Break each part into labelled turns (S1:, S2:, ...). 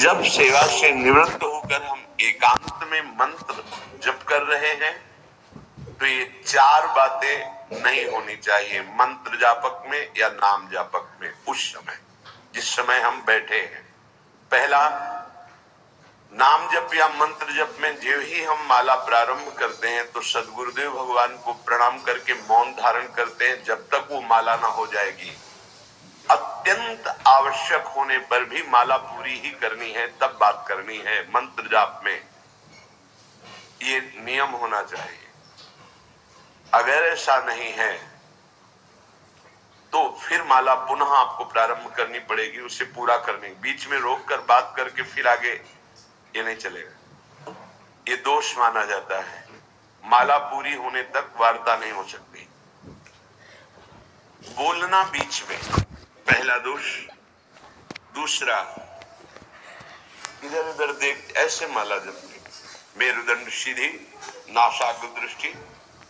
S1: जब सेवा से निवृत्त होकर हम एकांत में मंत्र जप कर रहे हैं तो ये चार बातें नहीं होनी चाहिए मंत्र जापक में या नाम जापक में। उस समय जिस समय हम बैठे हैं, पहला, नाम जप या मंत्र जप में जो ही हम माला प्रारंभ करते हैं तो सदगुरुदेव भगवान को प्रणाम करके मौन धारण करते हैं जब तक वो माला ना हो जाएगी। अत्यंत आवश्यक होने पर भी माला पूरी ही करनी है, तब बात करनी है। मंत्र जाप में ये नियम होना चाहिए। अगर ऐसा नहीं है तो फिर माला पुनः आपको प्रारंभ करनी पड़ेगी, उसे पूरा करने। बीच में रोक कर बात करके फिर आगे ये नहीं चलेगा, ये दोष माना जाता है। माला पूरी होने तक वार्ता नहीं हो सकती। बोलना बीच में पहला दोष। दूसरा, इधर उधर देख ऐसे माला जपनी, मेरुदंड सीधी, नासाग्र दृष्टि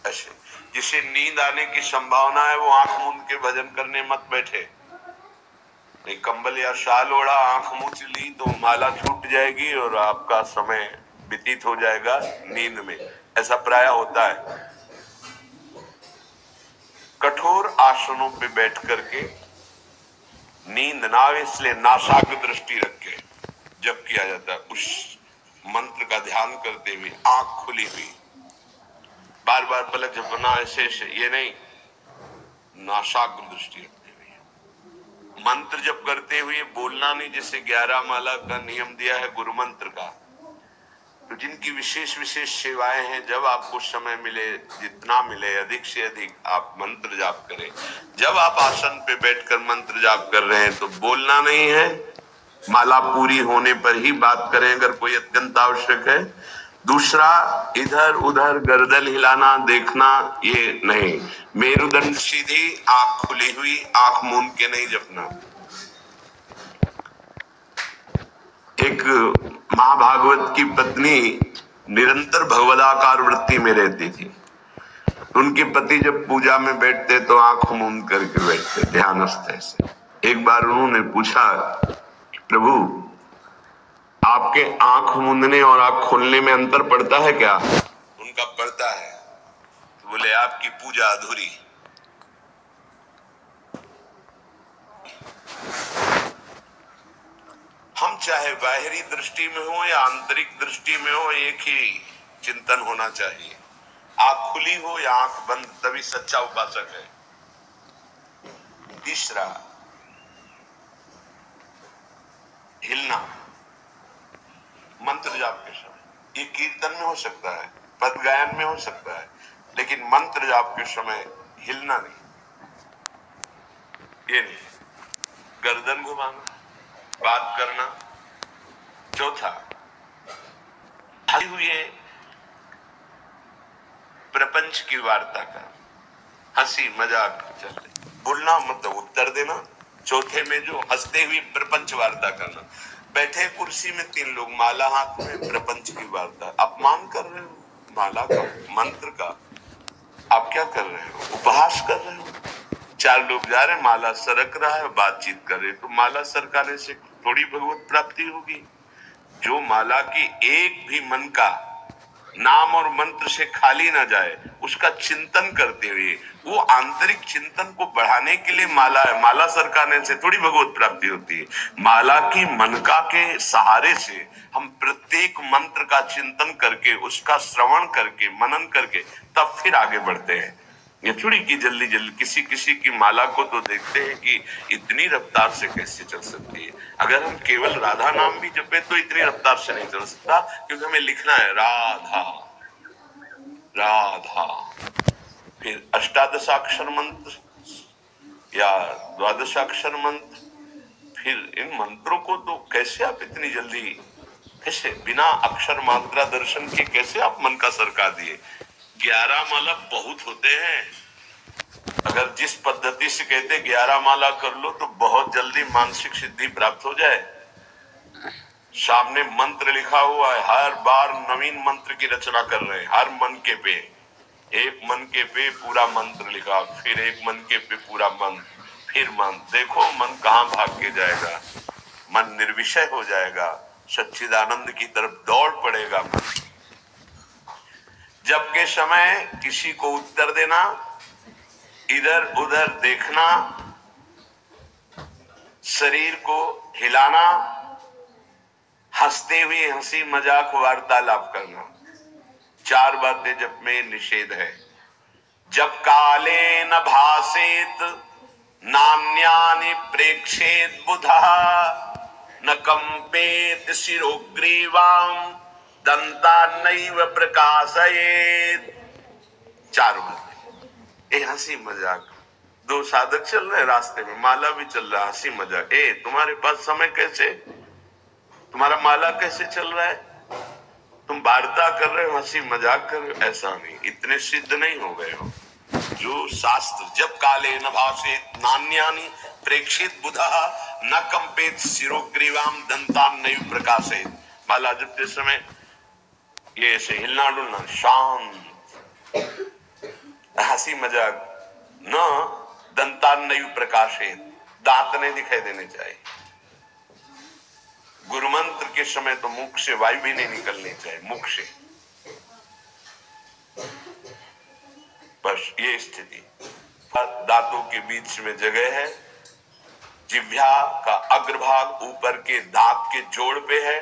S1: ऐसे। जिसे नींद आने की संभावना है वो आंख मूंद के भजन करने मत बैठे। नहीं, कंबल या शाल ओढ़ा, आंख मूंद ली तो माला छूट जाएगी और आपका समय व्यतीत हो जाएगा नींद में। ऐसा प्राय होता है। कठोर आसनों पे बैठ करके नींद ना आए इसलिए नासाग्र दृष्टि रख के जप किया जाता है। उस मंत्र का ध्यान करते हुए आंख खुली हुई, बार बार पलक झपकना ऐसे ऐसे ये नहीं, नासाग्र दृष्टि रखते हुए मंत्र जप करते हुए बोलना नहीं। जैसे 11 माला का नियम दिया है गुरु मंत्र का, तो जिनकी विशेष विशेष सेवाएं हैं, जब आपको समय मिले, जितना मिले अधिक से अधिक आप मंत्र जाप करें। जब आप आसन पे बैठकर मंत्र जाप कर रहे हैं तो बोलना नहीं है, माला पूरी होने पर ही बात करें अगर कोई अत्यंत आवश्यक है। दूसरा, इधर उधर गर्दन हिलाना देखना ये नहीं। मेरुदंड सीधी, आंख खुली हुई, आंख मूंद के नहीं जपना। एक महाभागवत की पत्नी निरंतर भगवदाकार वृत्ति में रहती थी। उनके पति जब पूजा में बैठते तो आंख मूंद करके बैठते, ध्यानस्थ ऐसे। एक बार उन्होंने पूछा, प्रभु आपके आंख मूंदने और आंख खोलने में अंतर पड़ता है क्या? उनका पड़ता है। तो बोले आपकी पूजा अधूरी। हम चाहे बाहरी दृष्टि में हो या आंतरिक दृष्टि में हो, एक ही चिंतन होना चाहिए। आंख खुली हो या आंख बंद, तभी सच्चा उपासक है। तीसरा, हिलना मंत्र जाप के समय। ये कीर्तन में हो सकता है, पद गायन में हो सकता है, लेकिन मंत्र जाप के समय हिलना नहीं, ये नहीं। गर्दन घुमाना, बात करना। चौथा, हुई प्रपंच की वार्ता का, हंसी मजाक चल रही, बोलना मतलब उत्तर देना। चौथे में जो हंसते हुए प्रपंच वार्ता करना। बैठे कुर्सी में 3 लोग, माला हाथ में, प्रपंच की वार्ता। अपमान कर रहे हो माला का, मंत्र का। आप क्या कर रहे हो? उपहास कर रहे हो। 4 लोग जा रहे, माला सरक रहा है, बातचीत कर रहे, तो माला सरकाने से थोड़ी भगवत प्राप्ति होगी। जो माला की एक भी मन का नाम और मंत्र से खाली ना जाए, उसका चिंतन करते हुए, वो आंतरिक चिंतन को बढ़ाने के लिए माला है। माला सरकाने से थोड़ी भगवत प्राप्ति होती है। माला की मनका के सहारे से हम प्रत्येक मंत्र का चिंतन करके, उसका श्रवण करके, मनन करके तब फिर आगे बढ़ते हैं। ये थोड़ी कि जल्दी जल्दी किसी किसी की माला को तो देखते हैं कि इतनी रफ्तार से कैसे चल सकती है। अगर हम केवल राधा नाम भी जपे तो इतनी रफ्तार से नहीं चल सकता, क्योंकि हमें लिखना है राधा राधा। फिर अष्टादशाक्षर मंत्र या 12 मंत्र, फिर इन मंत्रों को तो कैसे आप इतनी जल्दी, कैसे बिना अक्षर मात्रा दर्शन के कैसे आप मन का सरका दिए? 11 माला बहुत होते हैं। अगर जिस पद्धति से कहते 11 माला कर लो तो बहुत जल्दी मानसिक सिद्धि प्राप्त हो जाए। सामने मंत्र लिखा हुआ है, हर बार नवीन मंत्र की रचना कर रहे हैं। हर मन के पे, एक मन के पे पूरा मंत्र लिखा, फिर एक मन के पे पूरा मंत्र, फिर मंत्र। देखो मन कहाँ भाग के जाएगा, मन निर्विषय हो जाएगा। सच्चिदानंद की तरफ दौड़ पड़ेगा। जब के समय किसी को उत्तर देना, इधर उधर देखना, शरीर को हिलाना, हंसते हुए हंसी मजाक वार्तालाप करना, 4 बातें जब में निषेध है। जब काले न भासेत नान्यानि प्रेक्षेत बुधा न कंपेत शिरोग्रीवाम दंतान्नैव प्रकाशयेत। 4 बातें। ए हंसी मजाक, 2 साधक चल रहे रास्ते में, माला भी चल रहा, हंसी मजाक। ए तुम्हारे पास समय कैसे, तुम्हारा माला कैसे चल रहा है, तुम वार्ता कर रहे हो, हंसी मजाक कर रहे हो, ऐसा नहीं, इतने सिद्ध नहीं हो गए हो। जो शास्त्र जब काले न भासेत नान्यानि प्रेक्षित बुधा न कंपेत शिरोग्रीवाम दंतान्नैव प्रकाशयेत। माला जपते समय ये ऐसे हिलना डुलना, शांत, हंसी मजाक, न दंतान्नैव प्रकाशयेत, दांत नहीं दिखाई देने चाहिए। गुरु मंत्र के समय तो मुख से वायु भी नहीं निकलनी चाहिए, मुख से। बस ये स्थिति। दांतों के बीच में जगह है, जिह्वा का अग्रभाग ऊपर के दांत के जोड़ पे है,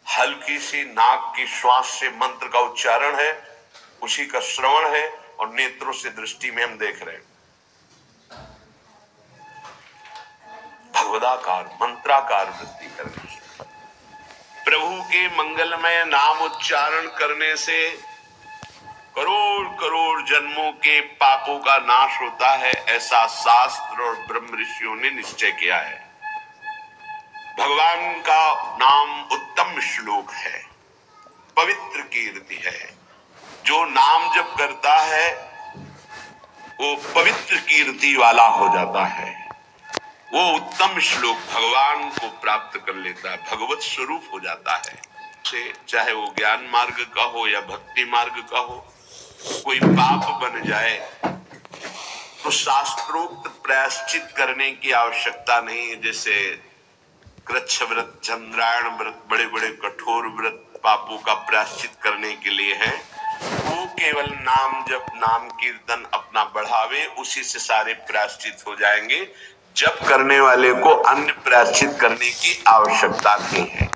S1: हल्की सी नाक की श्वास से मंत्र का उच्चारण है, उसी का श्रवण है, और नेत्रों से दृष्टि में हम देख रहे हैं। भगवदाकार मंत्राकार वृत्ति करनी है। प्रभु के मंगलमय नाम उच्चारण करने से करोड़ करोड़ जन्मों के पापों का नाश होता है, ऐसा शास्त्र और ब्रह्म ऋषियों ने निश्चय किया है। भगवान का नाम उत्तम श्लोक है, पवित्र कीर्ति है। जो नाम जप करता है वो पवित्र कीर्ति वाला हो जाता है, वो उत्तम श्लोक भगवान को प्राप्त कर लेता है, भगवत स्वरूप हो जाता है। चाहे वो ज्ञान मार्ग का हो या भक्ति मार्ग का हो, कोई पाप बन जाए तो शास्त्रोक्त प्रायश्चित करने की आवश्यकता नहीं है। जैसे कृच्छ व्रत, चंद्रायण व्रत, बड़े बड़े कठोर व्रत पापों का प्रायश्चित करने के लिए है। वो केवल नाम जप, नाम कीर्तन अपना बढ़ावे, उसी से सारे प्रायश्चित हो जाएंगे। जप करने वाले को अन्य प्रायश्चित करने की आवश्यकता नहीं है।